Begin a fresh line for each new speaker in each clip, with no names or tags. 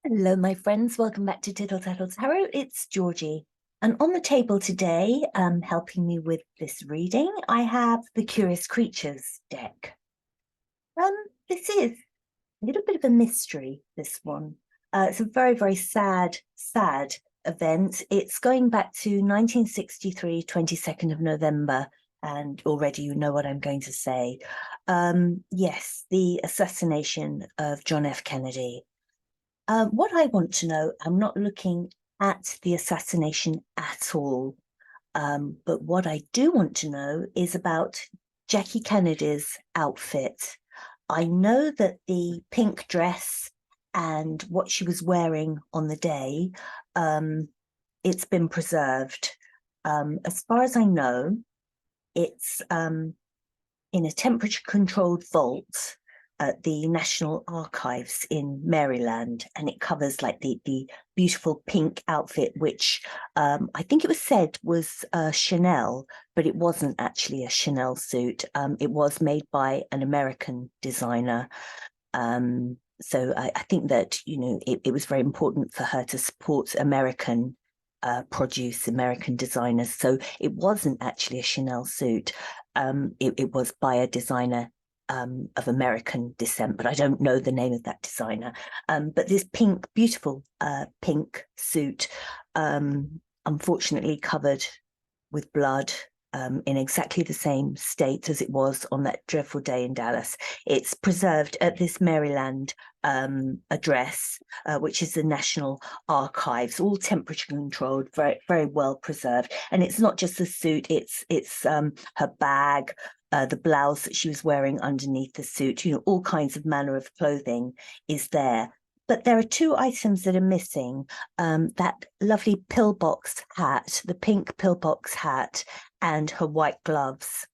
Hello, my friends. Welcome back to Tittle Tattle Tarot. It's Georgie. And on the table today, helping me with this reading, I have the Curious Creatures deck. Um, this is a little bit of a mystery, this one. It's a very, very sad event. It's going back to 1963, 22nd of November, and already you know what I'm going to say. Yes, the assassination of John F. Kennedy. What I want to know, I'm not looking at the assassination at all, but what I do want to know is about Jackie Kennedy's outfit. I know that the pink dress and what she was wearing on the day, it's been preserved. As far as I know, it's in a temperature-controlled vault at the National Archives in Maryland, and it covers like the beautiful pink outfit, which I think it was said was Chanel, but it wasn't actually a Chanel suit. It was made by an American designer. So I think that, you know, it was very important for her to support American produce, American designers. So it wasn't actually a Chanel suit. It was by a designer of American descent, but I don't know the name of that designer. But this pink, beautiful pink suit, unfortunately covered with blood, in exactly the same state as it was on that dreadful day in Dallas. It's preserved at this Maryland address, which is the National Archives, all temperature controlled, very, very well preserved. And it's not just the suit, it's her bag, the blouse that she was wearing underneath the suit, you know, all kinds of manner of clothing is there. But there are two items that are missing. That lovely pillbox hat, the pink pillbox hat, and her white gloves.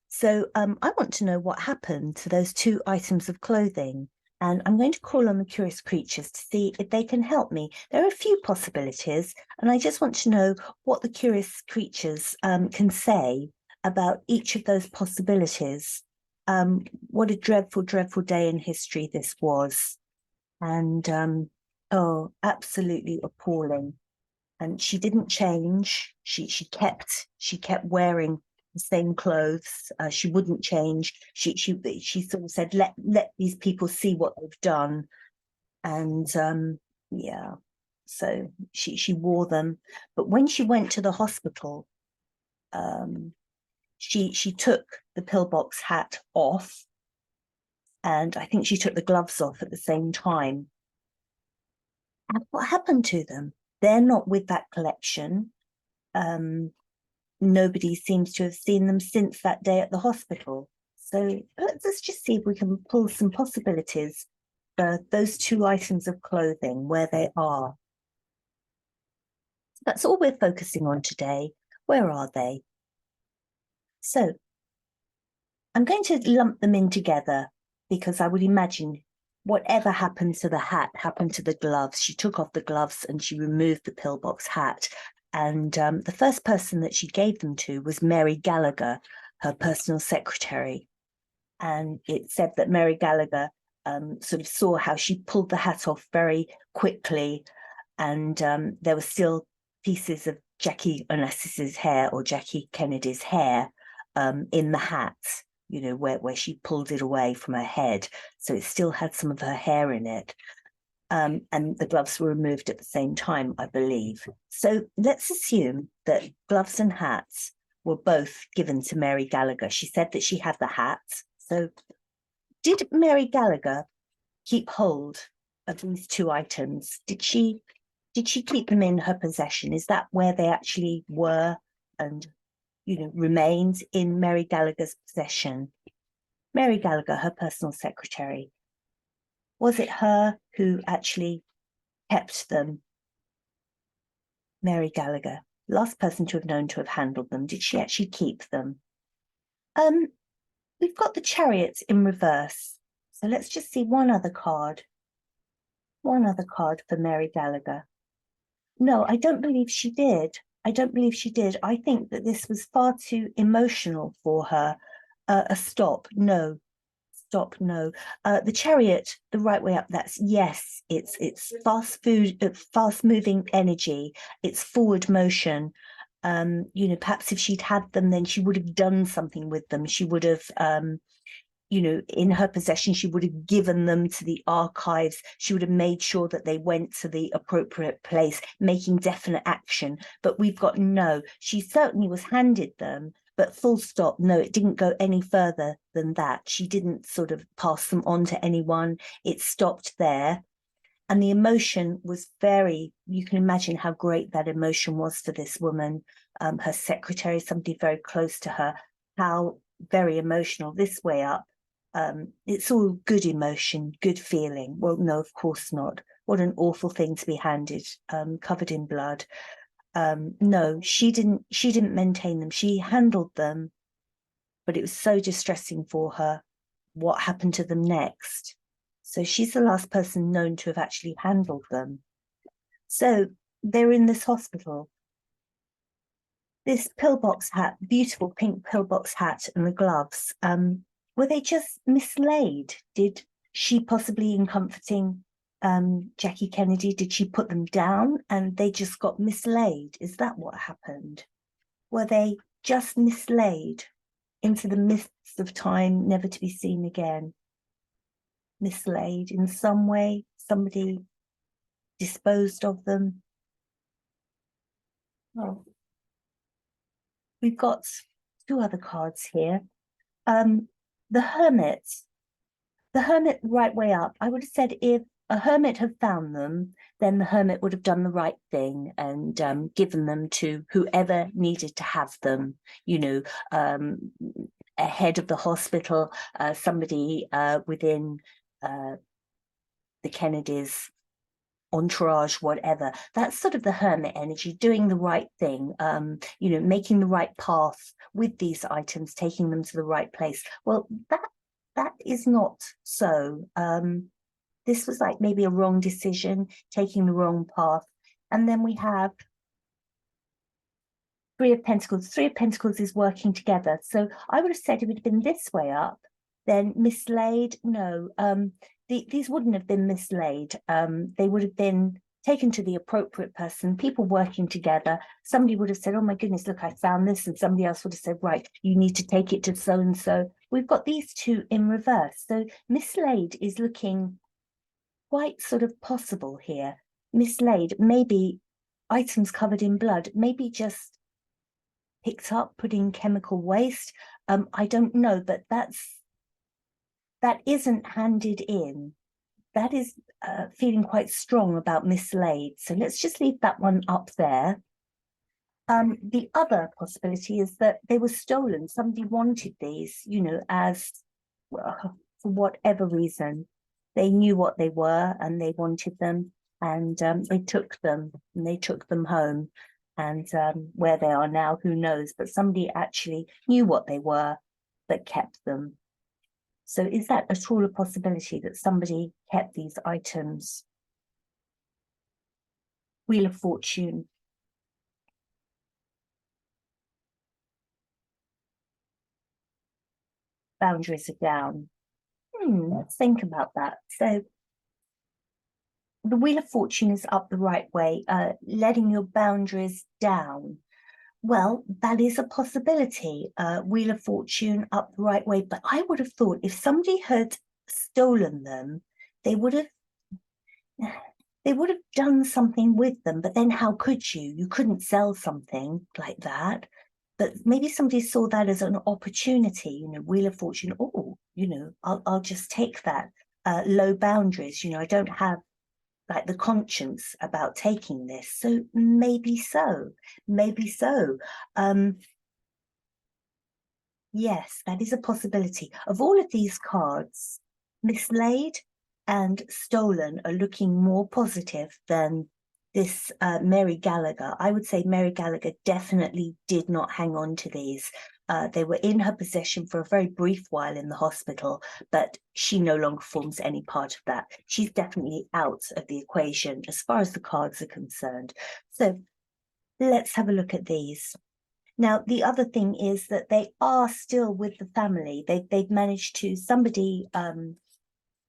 So I want to know what happened to those two items of clothing. And I'm going to call on the curious creatures to see if they can help me. There are a few possibilities, and I just want to know what the curious creatures can say about each of those possibilities. What a dreadful, dreadful day in history this was. And oh, absolutely appalling. And she didn't change. She kept wearing the same clothes. She wouldn't change. She sort of said, let these people see what they've done. And yeah, so she wore them. But when she went to the hospital, um, she took the pillbox hat off, and I think she took the gloves off at the same time. And what happened to them? They're not with that collection. Um, Nobody seems to have seen them since that day at the hospital. So let's just see if we can pull some possibilities for those two items of clothing, where they are. That's all we're focusing on today. Where are they? So I'm going to lump them in together because I would imagine whatever happened to the hat happened to the gloves. She took off the gloves and she removed the pillbox hat. And the first person that she gave them to was Mary Gallagher, her personal secretary. And it said that Mary Gallagher sort of saw how she pulled the hat off very quickly. And there were still pieces of Jackie Onassis's hair, or Jackie Kennedy's hair, in the hat, you know, where she pulled it away from her head. So it still had some of her hair in it. And the gloves were removed at the same time, I believe. So let's assume that gloves and hats were both given to Mary Gallagher. She said that she had the hat. So did Mary Gallagher keep hold of these two items? Did she keep them in her possession? Is that where they actually were and, you know, remained in Mary Gallagher's possession? Mary Gallagher, her personal secretary, was it her who actually kept them? Mary Gallagher, last person to have known to have handled them. Did she actually keep them? Um, we've got the Chariot in reverse. So let's just see one other card. One other card for Mary Gallagher. No, I don't believe she did. I don't believe she did. I think that this was far too emotional for her. A stop. No, stop, no. The chariot, the right way up, that's yes, it's fast moving energy, it's forward motion. You know, perhaps if she'd had them, then she would have done something with them. She would have you know, in her possession, she would have given them to the archives. She would have made sure that they went to the appropriate place, making definite action. But we've got no, she certainly was handed them, but full stop, no, it didn't go any further than that. She didn't sort of pass them on to anyone. It stopped there. And the emotion was very, you can imagine how great that emotion was for this woman, her secretary, somebody very close to her, how very emotional this way up. It's all good emotion, good feeling. Well, no, of course not. What an awful thing to be handed, covered in blood. No, she didn't maintain them. She handled them, but it was so distressing for her. What happened to them next? So she's the last person known to have actually handled them. So they're in this hospital. This pillbox hat, beautiful pink pillbox hat and the gloves, were they just mislaid? Did she possibly, in comforting Jackie Kennedy, did she put them down and they just got mislaid? Is that what happened? Were they just mislaid into the mists of time, never to be seen again? Mislaid in some way, somebody disposed of them? Oh, we've got two other cards here. The hermit right way up. I would have said if a hermit had found them, then the hermit would have done the right thing and given them to whoever needed to have them, you know, a head of the hospital, somebody within the Kennedys, entourage, whatever. That's sort of the hermit energy, doing the right thing, you know, making the right path with these items, taking them to the right place. Well, that is not so. This was like maybe a wrong decision, taking the wrong path. And then we have Three of Pentacles. Three of Pentacles is working together. So I would have said it would have been this way up, then mislaid. No, these wouldn't have been mislaid. They would have been taken to the appropriate person, people working together. Somebody would have said, oh my goodness, look, I found this. And somebody else would have said, right, you need to take it to so-and-so. We've got these two in reverse. So mislaid is looking quite sort of possible here. Mislaid, maybe items covered in blood, maybe just picked up, put in chemical waste. I don't know, but that isn't handed in. That is feeling quite strong about mislaid. So let's just leave that one up there. The other possibility is that they were stolen. Somebody wanted these, you know, as well, for whatever reason. They knew what they were and they wanted them, and they took them and they took them home. And where they are now, who knows? But somebody actually knew what they were, but kept them. So is that at all a possibility that somebody kept these items? Wheel of Fortune. Boundaries are down. Let's think about that. So the Wheel of Fortune is up the right way, letting your boundaries down. Well, that is a possibility. Wheel of Fortune up the right way. But I would have thought if somebody had stolen them, they would have done something with them. But then how could you? You couldn't sell something like that. But maybe somebody saw that as an opportunity, you know, Wheel of Fortune. Oh, you know, I'll just take that. Low boundaries, you know, I don't have like the conscience about taking this. So maybe so, maybe so. Yes, that is a possibility. Of all of these cards, mislaid and stolen are looking more positive than this Mary Gallagher. I would say Mary Gallagher definitely did not hang on to these. They were in her possession for a very brief while in the hospital, but she no longer forms any part of that. She's definitely out of the equation as far as the cards are concerned. So let's have a look at these. Now, the other thing is that they are still with the family. They've managed to, somebody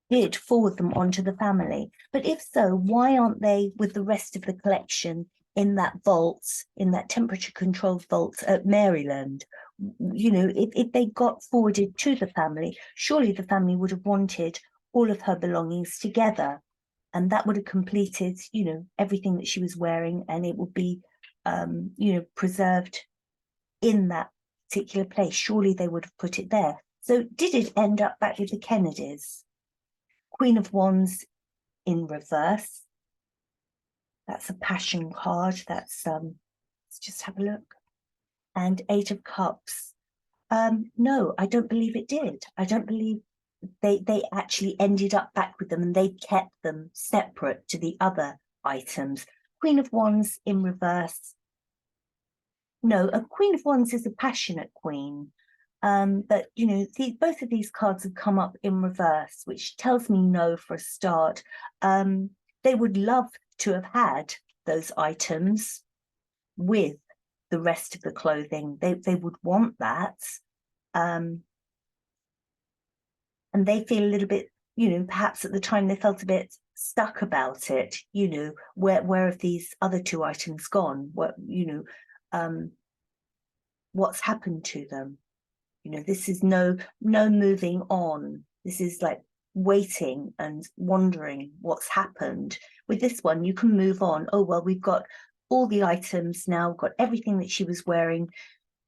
did forward them onto the family. But if so, why aren't they with the rest of the collection in that vault, in that temperature controlled vault at Maryland? You know, if they got forwarded to the family, surely the family would have wanted all of her belongings together. And that would have completed, you know, everything that she was wearing, and it would be, you know, preserved in that particular place. Surely they would have put it there. So did it end up back with the Kennedys? Queen of Wands in reverse. That's a passion card. That's let's just have a look. And Eight of Cups. No, I don't believe it did. I don't believe they actually ended up back with them, and they kept them separate to the other items. Queen of Wands in reverse. No, a Queen of Wands is a passionate queen. But you know, both of these cards have come up in reverse, which tells me no for a start. They would love to have had those items with the rest of the clothing. They would want that. And they feel a little bit, you know, perhaps at the time they felt a bit stuck about it. You know, where have these other two items gone? What, you know, what's happened to them? You know, this is no moving on. This is like waiting and wondering what's happened. With this one, you can move on. Oh, well, we've got all the items now, got everything that she was wearing.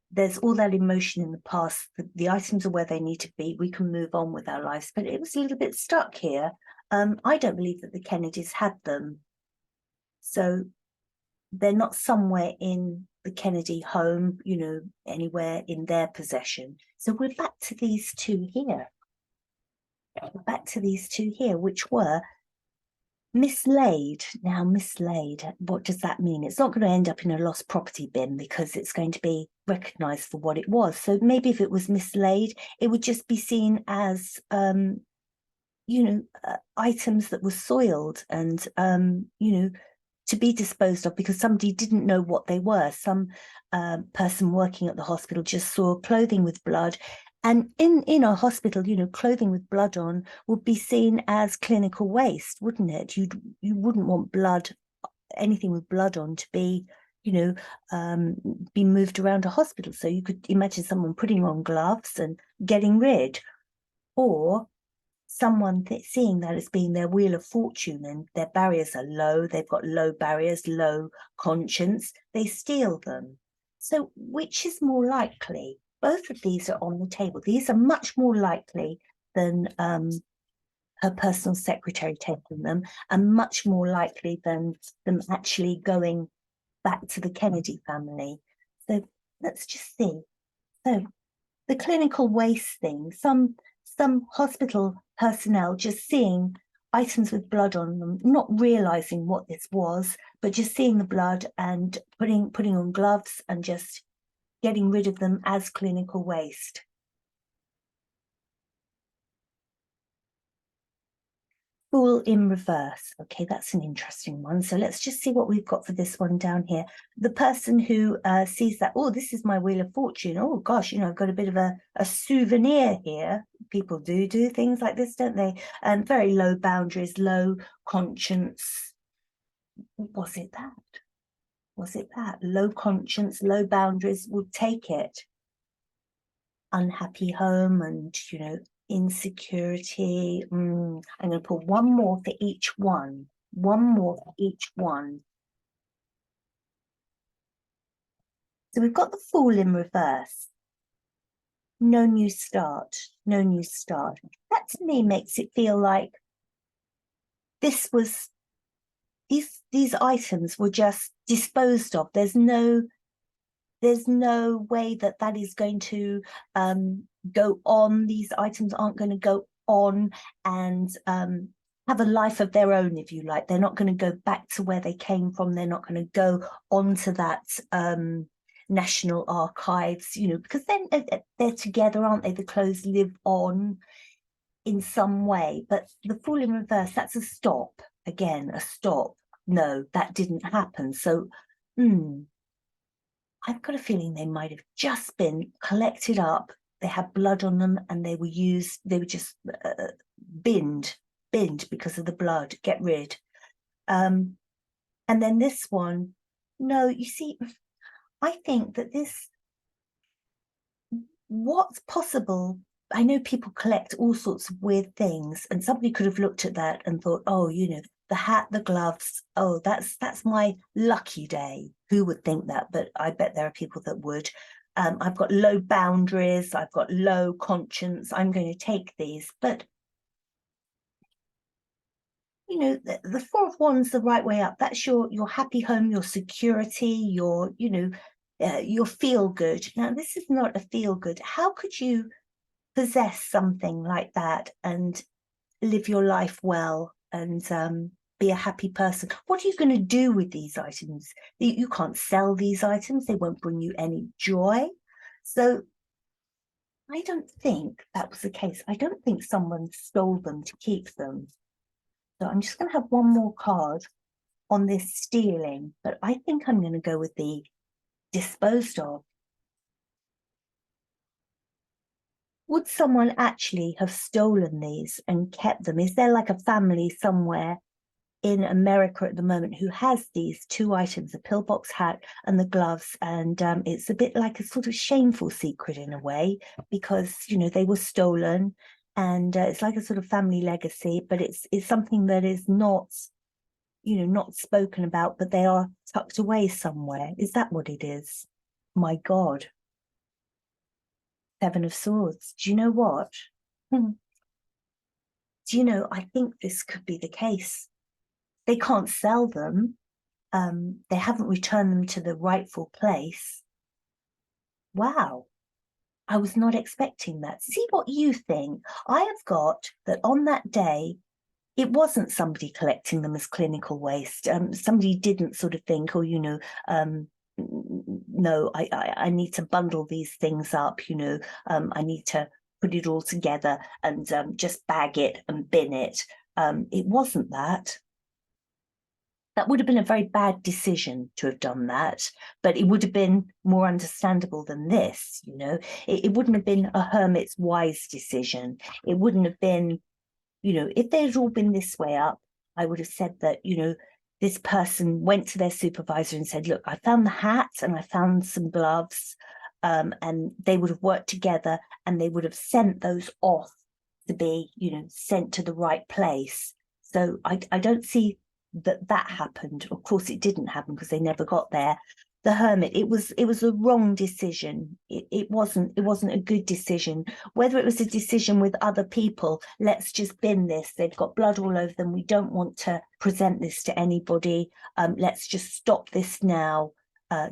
There's all that emotion in the past. The items are where they need to be. We can move on with our lives. But it was a little bit stuck here. I don't believe that the Kennedys had them. So they're not somewhere in the Kennedy home, you know, anywhere in their possession. So we're back to these two here. We're back to these two here, which were mislaid. Now, mislaid, what does that mean? It's not going to end up in a lost property bin because it's going to be recognized for what it was. So maybe if it was mislaid, it would just be seen as, you know, items that were soiled and, you know, to be disposed of because somebody didn't know what they were. Some person working at the hospital just saw clothing with blood. And in a hospital, you know, clothing with blood on would be seen as clinical waste, wouldn't it? You wouldn't want blood, anything with blood on, to be, you know, be moved around a hospital. So you could imagine someone putting on gloves and getting rid, or someone seeing that as being their wheel of fortune and their barriers are low, they've got low barriers, low conscience, they steal them. So which is more likely? Both of these are on the table. These are much more likely than her personal secretary taking them, and much more likely than them actually going back to the Kennedy family. So let's just see. So the clinical waste thing, some hospital personnel just seeing items with blood on them, not realizing what this was, but just seeing the blood and putting on gloves and just getting rid of them as clinical waste. Fool in reverse. Okay, that's an interesting one. So let's just see what we've got for this one down here. The person who sees that, oh, this is my wheel of fortune. Oh gosh, you know, I've got a bit of a souvenir here. People do things like this, don't they? Very low boundaries, low conscience. Was it that? Was it that? Low conscience, low boundaries, would take it. Unhappy home and, you know, insecurity. I'm going to pull one more for each one. One more for each one. So we've got the Fool in reverse. No new start. No new start. That to me makes it feel like this was, these items were just disposed of. There's no way that is going to go on. These items aren't going to go on and have a life of their own, if you like. They're not going to go back to where they came from. They're not going to go onto that National Archives, you know, because then they're together, aren't they? The clothes live on in some way. But the Fool in reverse, that's a stop. Again, a stop. No, that didn't happen. So, I've got a feeling they might have just been collected up. They had blood on them and they were just binned because of the blood, get rid. Um, and then this one, no, you see, I think that what's possible. I know people collect all sorts of weird things, and somebody could have looked at that and thought, oh, the hat, the gloves, oh, that's my lucky day. Who would think that? But I bet there are people that would. I've got low boundaries, I've got low conscience, I'm going to take these. But the Four of Wands, the right way up, that's your happy home, your security, your feel good. Now, this is not a feel good. How could you possess something like that and live your life well and be a happy person? What are you going to do with these items? You can't sell these items. They won't bring you any joy. So I don't think that was the case. I don't think someone stole them to keep them. So I'm just going to have one more card on this stealing, but I think I'm going to go with the disposed of. Would someone actually have stolen these and kept them? Is there like a family somewhere in America at the moment who has these two items, the pillbox hat and the gloves? And it's a bit like a sort of shameful secret in a way, because, they were stolen, and it's like a sort of family legacy, but it's something that is not, not spoken about, but they are tucked away somewhere. Is that what it is? My God. Seven of Swords. Do you know what? Do I think this could be the case. They can't sell them. They haven't returned them to the rightful place. Wow. I was not expecting that. See what you think. I have got that on that day, it wasn't somebody collecting them as clinical waste. Somebody didn't sort of think, oh, no, I need to bundle these things up, I need to put it all together and just bag it and bin it. It wasn't that. That would have been a very bad decision to have done that, but it would have been more understandable than this, It wouldn't have been a hermit's wise decision. It wouldn't have been, if they had all been this way up, I would have said that, this person went to their supervisor and said, look, I found the hat and I found some gloves, and they would have worked together and they would have sent those off to be, sent to the right place. So I don't see that happened. Of course, it didn't happen because they never got there. The Hermit, it was a wrong decision. It wasn't a good decision. Whether it was a decision with other people, let's just bin this. They've got blood all over them. We don't want to present this to anybody. Let's just stop this now.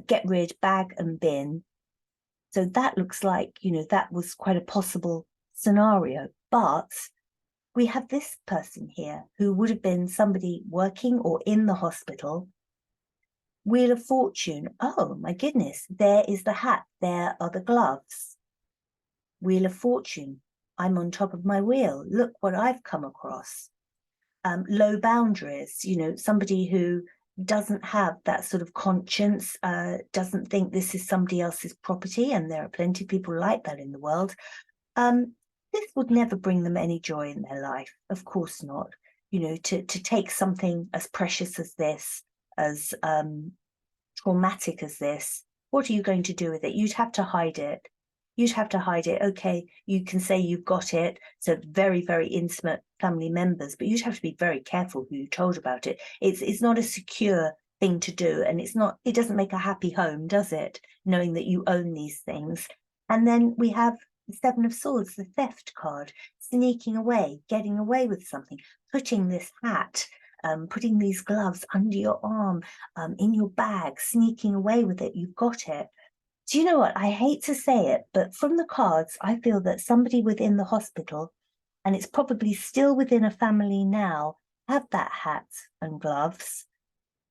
Get rid, bag and bin. So that looks like, that was quite a possible scenario. But we have this person here who would have been somebody working or in the hospital. Wheel of Fortune. Oh, my goodness. There is the hat. There are the gloves. Wheel of Fortune. I'm on top of my wheel. Look what I've come across. Low boundaries. Somebody who doesn't have that sort of conscience, doesn't think this is somebody else's property, and there are plenty of people like that in the world. This would never bring them any joy in their life. Of course not. To take something as precious as this, as traumatic as this, what are you going to do with it? You'd have to hide it. You'd have to hide it. Okay, you can say you've got it, so very, very intimate family members, but you'd have to be very careful who you told about it. It's not a secure thing to do, and it doesn't make a happy home, does it? Knowing that you own these things. And then we have the Seven of Swords, the theft card, sneaking away, getting away with something, putting this hat, putting these gloves under your arm, in your bag, sneaking away with it. You've got it. Do you know what? I hate to say it, but from the cards, I feel that somebody within the hospital, and it's probably still within a family now, have that hat and gloves.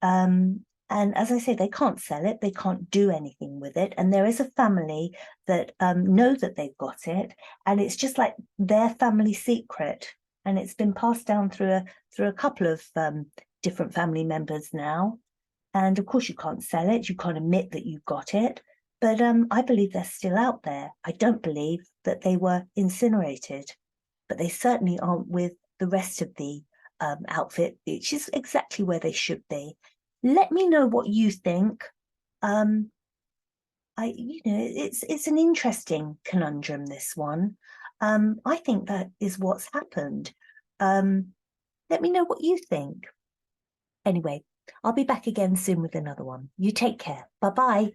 And as I say, they can't sell it, they can't do anything with it. And there is a family that know that they've got it, and it's just like their family secret. And it's been passed down through a couple of different family members now. And of course, you can't sell it, you can't admit that you've got it. But I believe they're still out there. I don't believe that they were incinerated, but they certainly aren't with the rest of the outfit, which is exactly where they should be. Let me know what you think. Um, it's an interesting conundrum, this one. I think that is what's happened. Um, let me know what you think. Anyway, I'll be back again soon with another one. You take care. Bye bye.